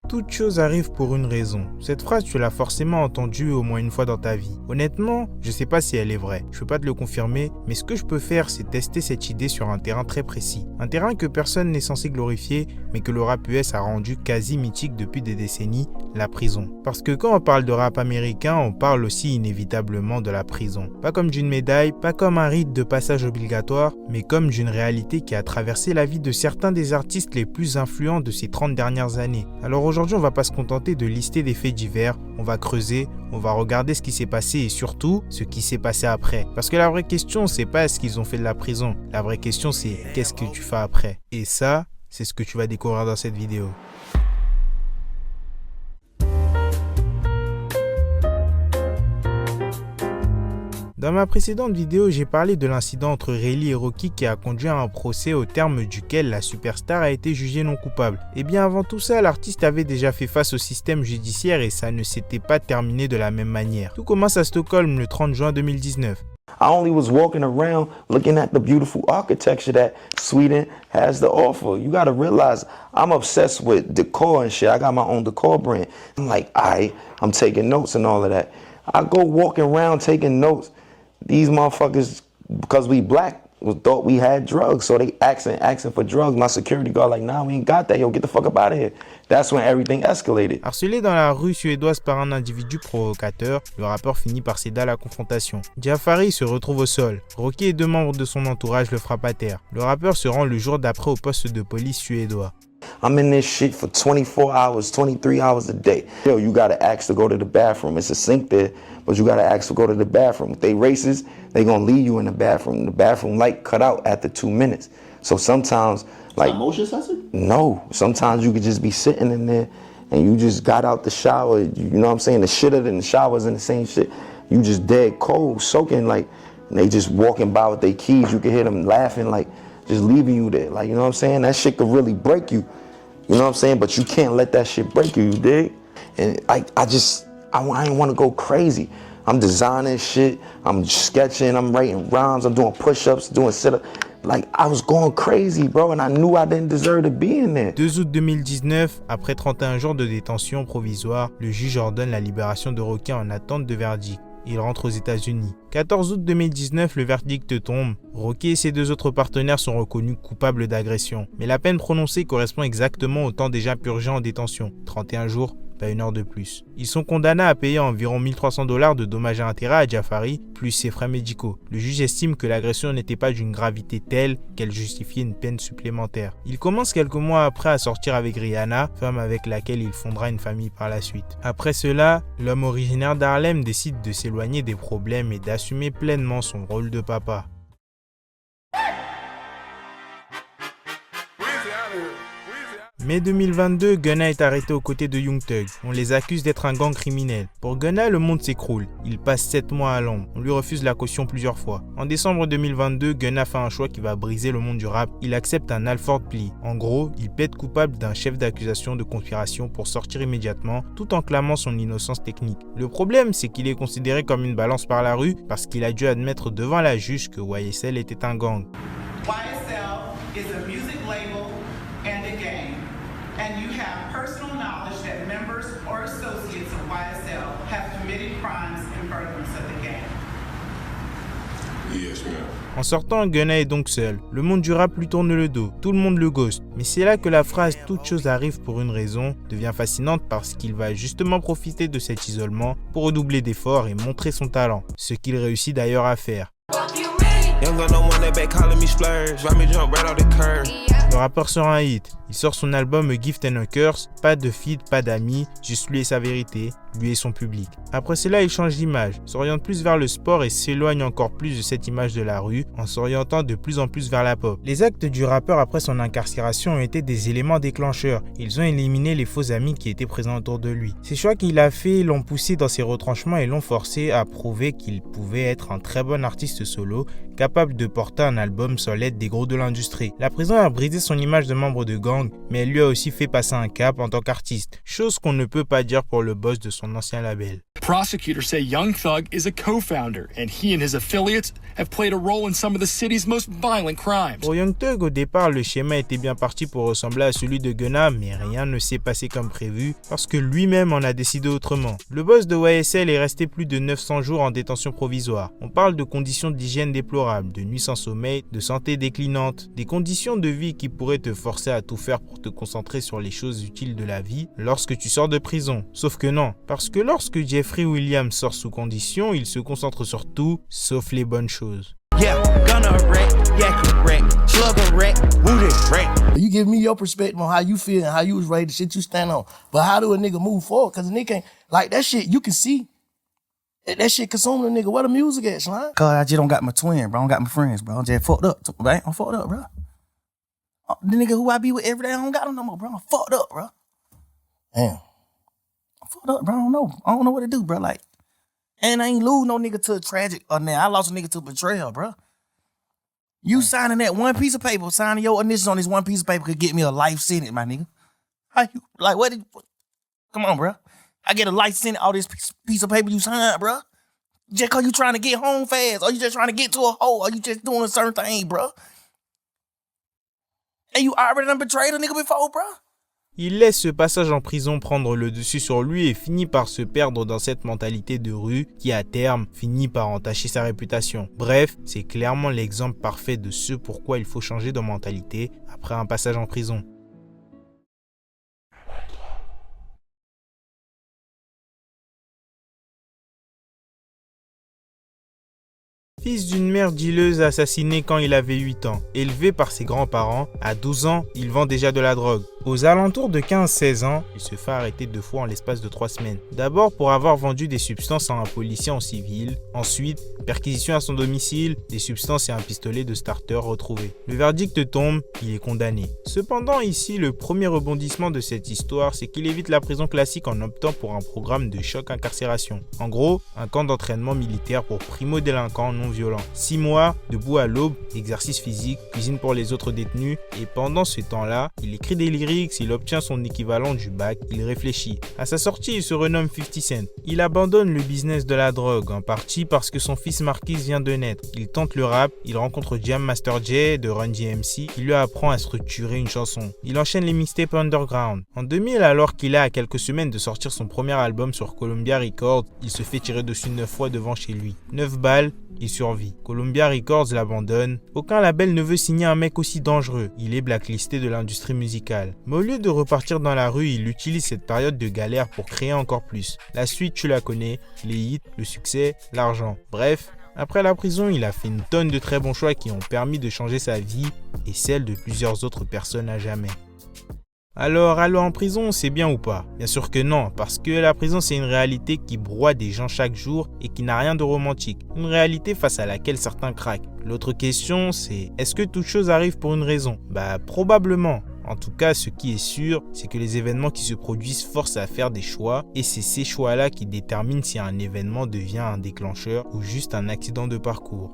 Toute chose arrive pour une raison. Cette phrase, tu l'as forcément entendue au moins une fois dans ta vie. Honnêtement, je sais pas si elle est vraie. Je peux pas te le confirmer, mais ce que je peux faire, c'est tester cette idée sur un terrain très précis. Un terrain que personne n'est censé glorifier, mais que le rap US a rendu quasi mythique depuis des décennies, la prison. Parce que quand on parle de rap américain, on parle aussi inévitablement de la prison. Pas comme d'une médaille, pas comme un rite de passage obligatoire, mais comme d'une réalité qui a traversé la vie de certains des artistes les plus influents de ces 30 dernières années. Alors aujourd'hui, on va pas se contenter de lister des faits divers, on va creuser, on va regarder ce qui s'est passé et surtout ce qui s'est passé après. Parce que la vraie question, c'est pas ce qu'ils ont fait de la prison. La vraie question, c'est qu'est-ce que tu fais après. Et ça, c'est ce que tu vas découvrir dans cette vidéo. Dans ma précédente vidéo, j'ai parlé de l'incident entre Rayleigh et Rocky qui a conduit à un procès au terme duquel la superstar a été jugée non coupable. Et bien avant tout ça, l'artiste avait déjà fait face au système judiciaire et ça ne s'était pas terminé de la même manière. Tout commence à Stockholm le 30 juin 2019. I only was walking around looking at the beautiful architecture that Sweden has to offer. You gotta realize I'm obsessed with decor and shit. I got my own decor brand. I'm like, I'm taking notes and all of that. I go walking around taking notes. These motherfuckers, because we black, thought we had drugs, so they asking for drugs. My security guard like, nah, we ain't got that. Yo, get the fuck up out of here. That's when everything escalated. Harcelé dans la rue suédoise par un individu provocateur, le rappeur finit par céder à la confrontation. Jafari se retrouve au sol. Rocky et deux membres de son entourage le frappent à terre. Le rappeur se rend le jour d'après au poste de police suédois. I'm in this shit for 24 hours, 23 hours a day. Yo, you gotta ask to go to the bathroom. It's a sink there, but you gotta ask to go to the bathroom. If they racist, they gonna leave you in the bathroom. The bathroom light cut out after 2 minutes. So sometimes, like, motion sensor? No, sometimes you could just be sitting in there and you just got out the shower. You know what I'm saying? The shitter and the showers and the same shit. You just dead cold, soaking, like, and they just walking by with their keys. You can hear them laughing, like, just leaving you there. Like, you know what I'm saying? That shit could really break you. You know what I'm saying? But you can't let that shit break you, you dig? And I ain't want to go crazy. I'm designing shit, I'm sketching, I'm writing rhymes, I'm doing push-ups, doing sit-ups. Like, I was going crazy, bro, and I knew I didn't deserve to be in there. 2 août 2019, après 31 jours de détention provisoire, le juge ordonne la libération de Rocky en attente de verdict. Il rentre aux États-Unis. 14 août 2019, le verdict tombe. Rocky et ses deux autres partenaires sont reconnus coupables d'agression. Mais la peine prononcée correspond exactement au temps déjà purgé en détention. 31 jours, pas une heure de plus. Ils sont condamnés à payer environ 1300 $ de dommages et intérêts à Jafari, plus ses frais médicaux. Le juge estime que l'agression n'était pas d'une gravité telle qu'elle justifiait une peine supplémentaire. Il commence quelques mois après à sortir avec Rihanna, femme avec laquelle il fondera une famille par la suite. Après cela, l'homme originaire d'Harlem décide de s'éloigner des problèmes et d'assumer pleinement son rôle de papa. Mai 2022, Gunna est arrêté aux côtés de Young Thug. On les accuse d'être un gang criminel. Pour Gunna, le monde s'écroule. Il passe 7 mois à l'ombre. On lui refuse la caution plusieurs fois. En décembre 2022, Gunna fait un choix qui va briser le monde du rap. Il accepte un Alford Plea. En gros, il plaide coupable d'un chef d'accusation de conspiration pour sortir immédiatement, tout en clamant son innocence technique. Le problème, c'est qu'il est considéré comme une balance par la rue parce qu'il a dû admettre devant la juge que YSL était un gang. YSL is a music label and a gang. And you have personal knowledge that members or associates of YSL have committed crimes in furtherance of the gang. Yes, ma'am. En sortant, Gunna est donc seul. Le monde du rap lui tourne le dos, tout le monde le ghost. Mais c'est là que la phrase « toute chose arrive pour une raison » devient fascinante parce qu'il va justement profiter de cet isolement pour redoubler d'efforts et montrer son talent. Ce qu'il réussit d'ailleurs à faire. Le rappeur sort un hit, il sort son album A Gift and a Curse, pas de feat, pas d'amis, juste lui et sa vérité, lui et son public. Après cela, il change d'image, s'oriente plus vers le sport et s'éloigne encore plus de cette image de la rue, en s'orientant de plus en plus vers la pop. Les actes du rappeur après son incarcération ont été des éléments déclencheurs, ils ont éliminé les faux amis qui étaient présents autour de lui. Ces choix qu'il a fait l'ont poussé dans ses retranchements et l'ont forcé à prouver qu'il pouvait être un très bon artiste solo, capable de porter un album sans l'aide des gros de l'industrie. La prison a brisé son image de membre de gang, mais elle lui a aussi fait passer un cap en tant qu'artiste, chose qu'on ne peut pas dire pour le boss de son ancien label. Prosecutors say Young Thug is a co-founder, and he and his affiliates have played a role in some of the city's most violent crimes. Pour Young Thug, au départ, le schéma était bien parti pour ressembler à celui de Gunna, mais rien ne s'est passé comme prévu parce que lui-même en a décidé autrement. Le boss de YSL est resté plus de 900 jours en détention provisoire. On parle de conditions d'hygiène déplorables, de nuits sans sommeil, de santé déclinante, des conditions de vie qui pourraient te forcer à tout faire pour te concentrer sur les choses utiles de la vie lorsque tu sors de prison. Sauf que non, parce que lorsque Jeffrey Williams sort sous condition, il se concentre sur tout, sauf les bonnes choses. Yeah, gonna wreck, yeah, correct, slugger wreck, booty wreck. You give me your perspective on how you feel and how you was raised, the shit you stand on. But how do a nigga move forward? Cause a nigga ain't, like that shit, you can see. That shit consuming a nigga. Where the music at, Slime? Cause I just don't got my twin, bro. I don't got my friends, bro. I'm just fucked up, right? I'm fucked up, bro. The nigga who I be with every day, I don't got him no more, bro. I'm fucked up, bro. Damn. I'm fucked up, bro. I don't know what to do, bro. Like, and I ain't lose no nigga to a tragic or now. I lost a nigga to betrayal, bro. You signing that one piece of paper, signing your initials on this one piece of paper could get me a life sentence, my nigga. How you, like, come on, bro. I get a life sentence, all this piece of paper you signed, bro. Just cause you trying to get home fast, or you just trying to get to a hole, or you just doing a certain thing, bro. And you already done betrayed a nigga before, bro. Il laisse ce passage en prison prendre le dessus sur lui et finit par se perdre dans cette mentalité de rue qui, à terme, finit par entacher sa réputation. Bref, c'est clairement l'exemple parfait de ce pourquoi il faut changer de mentalité après un passage en prison. Fils d'une mère dealeuse assassinée quand il avait 8 ans, élevé par ses grands-parents, à 12 ans, il vend déjà de la drogue. Aux alentours de 15-16 ans, il se fait arrêter 2 fois en l'espace de 3 semaines. D'abord pour avoir vendu des substances à un policier en civil, ensuite perquisition à son domicile, des substances et un pistolet de starter retrouvés. Le verdict tombe, il est condamné. Cependant ici, le premier rebondissement de cette histoire, c'est qu'il évite la prison classique en optant pour un programme de choc incarcération. En gros, un camp d'entraînement militaire pour primo-délinquants non violents. 6 mois, debout à l'aube, exercice physique, cuisine pour les autres détenus, et pendant ce temps-là, il écrit des lyrics, il obtient son équivalent du bac, il réfléchit. À sa sortie, il se renomme 50 Cent. Il abandonne le business de la drogue, en partie parce que son fils Marquise vient de naître. Il tente le rap, il rencontre Jam Master Jay de Run DMC, qui lui apprend à structurer une chanson. Il enchaîne les mixtapes underground. En 2000, alors qu'il est à quelques semaines de sortir son premier album sur Columbia Records, il se fait tirer dessus 9 fois devant chez lui. 9 balles, il survit. Columbia Records l'abandonne. Aucun label ne veut signer un mec aussi dangereux. Il est blacklisté de l'industrie musicale. Mais au lieu de repartir dans la rue, il utilise cette période de galère pour créer encore plus. La suite, tu la connais. Les hits, le succès, l'argent. Bref, après la prison, il a fait une tonne de très bons choix qui ont permis de changer sa vie et celle de plusieurs autres personnes à jamais. Alors, aller en prison, c'est bien ou pas? Bien sûr que non, parce que la prison, c'est une réalité qui broie des gens chaque jour et qui n'a rien de romantique. Une réalité face à laquelle certains craquent. L'autre question, c'est est-ce que toute chose arrive pour une raison? Bah, probablement. En tout cas, ce qui est sûr, c'est que les événements qui se produisent forcent à faire des choix et c'est ces choix-là qui déterminent si un événement devient un déclencheur ou juste un accident de parcours.